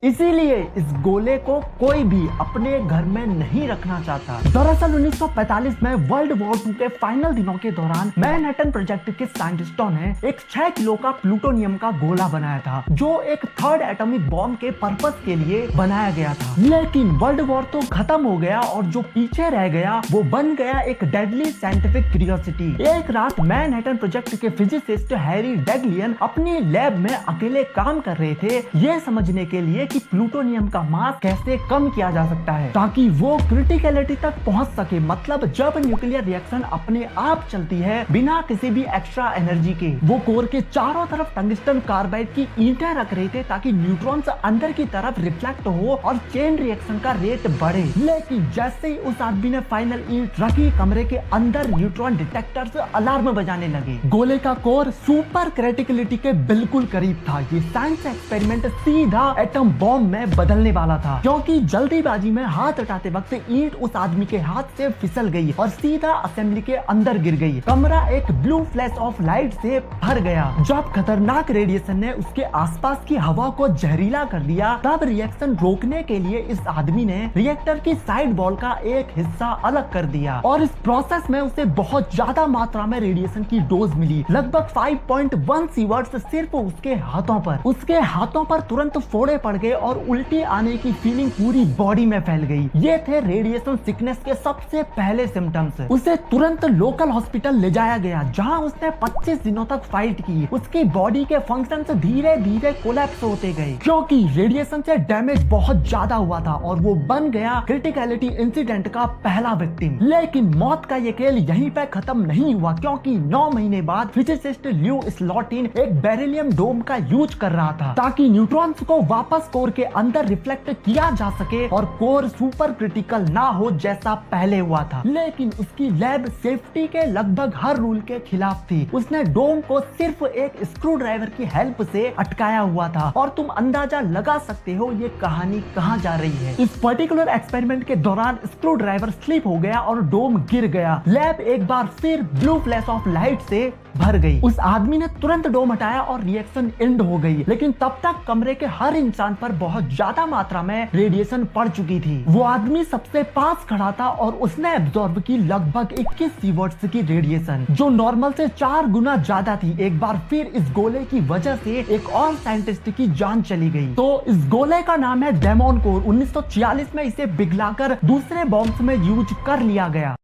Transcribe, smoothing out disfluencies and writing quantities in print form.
इसीलिए इस गोले को कोई भी अपने घर में नहीं रखना चाहता। दरअसल 1945 में वर्ल्ड वॉर 2 के फाइनल दिनों के दौरान मैनहट्टन प्रोजेक्ट के साइंटिस्टों ने एक 6 किलो का प्लूटोनियम का गोला बनाया था, जो एक थर्ड एटॉमिक बॉम्ब के पर्पस के लिए बनाया गया था। लेकिन वर्ल्ड वॉर तो खत्म हो गया और जो पीछे रह गया वो बन गया एक डेडली साइंटिफिक क्यूरियोसिटी। एक रात मैनहट्टन प्रोजेक्ट के फिजिसिस्ट हैरी डेगलियन अपनी लैब में अकेले काम कर रहे थे, ये समझने के लिए कि प्लूटोनियम का मास कैसे कम किया जा सकता है ताकि वो क्रिटिकलिटी तक पहुंच सके। मतलब जब न्यूक्लियर रिएक्शन अपने आप चलती है बिना किसी भी एक्स्ट्रा एनर्जी के। वो कोर के चारों तरफ टंगस्टन कार्बाइड की ईंटें रख रहे थे ताकि न्यूट्रॉन्स अंदर की तरफ रिफ्लेक्ट हो और चेन रिएक्शन का रेट बढ़े। लेकिन जैसे ही उस आदमी ने फाइनल ईंट रखी, कमरे के अंदर न्यूट्रॉन डिटेक्टर्स अलार्म बजाने लगे। गोले का कोर सुपर क्रिटिकलिटी के बिल्कुल करीब था। ये साइंस एक्सपेरिमेंट सीधा एटम बॉम्ब में बदलने वाला था, क्योंकि जल्दीबाजी में हाथ हटाते वक्त ईंट उस आदमी के हाथ से फिसल गई और सीधा असेंबली के अंदर गिर गई। कमरा एक ब्लू फ्लैश ऑफ लाइट से भर गया। जब खतरनाक रेडिएशन ने उसके आसपास की हवा को जहरीला कर दिया, तब रिएक्शन रोकने के लिए इस आदमी ने रिएक्टर की साइड वॉल का एक हिस्सा अलग कर दिया और इस प्रोसेस में उसे बहुत ज्यादा मात्रा में रेडिएशन की डोज मिली, लगभग 5.1 सीवर्ट्स सिर्फ उसके हाथों पर। उसके हाथों पर तुरंत फोड़े पड़ गए और उल्टी आने की फीलिंग पूरी बॉडी में फैल गई। ये थे रेडिएशन सिकनेस के सबसे पहले सिम्टम्स। उसे तुरंत लोकल हॉस्पिटल ले जाया गया, जहां उसने 25 दिनों तक फाइट की। उसकी बॉडी के फंक्शंस धीरे धीरे कोलैप्स होते गए, क्योंकि रेडिएशन से डैमेज बहुत ज्यादा हुआ था और वो बन गया क्रिटिकलिटी इंसिडेंट का पहला विक्टिम। लेकिन मौत का ये खेल यहीं पे खत्म नहीं हुआ, क्योंकि 9 महीने बाद फिजिसिस्ट ल्यू स्लॉटिन एक बेरिलियम डोम का यूज कर रहा था ताकि न्यूट्रॉन्स को वापस कोर के अंदर रिफ्लेक्ट किया जा सके और कोर सुपर क्रिटिकल ना हो जैसा पहले हुआ था। लेकिन उसकी लैब सेफ्टी के लगभग हर रूल के खिलाफ थी। उसने डोम को सिर्फ एक स्क्रू ड्राइवर की हेल्प से अटकाया हुआ था और तुम अंदाजा लगा सकते हो ये कहानी कहां जा रही है। इस पर्टिकुलर एक्सपेरिमेंट के दौरान स्क्रू ड्राइवर स्लिप हो गया और डोम गिर गया। लैब एक बार फिर ब्लू फ्लैश ऑफ लाइट से भर गई। उस आदमी ने तुरंत डोम हटाया और रिएक्शन एंड हो गई, लेकिन तब तक कमरे के हर इंसान पर बहुत ज्यादा मात्रा में रेडिएशन पड़ चुकी थी। वो आदमी सबसे पास खड़ा था और उसने एब्जॉर्ब की लगभग 21 सीवर्ट्स की रेडिएशन, जो नॉर्मल से 4 गुना ज्यादा थी। एक बार फिर इस गोले की वजह से एक और साइंटिस्ट की जान चली गई। तो इस गोले का नाम है डेमोन कोर। 1946 में इसे पिघलाकर दूसरे बॉम्ब्स में यूज कर लिया गया।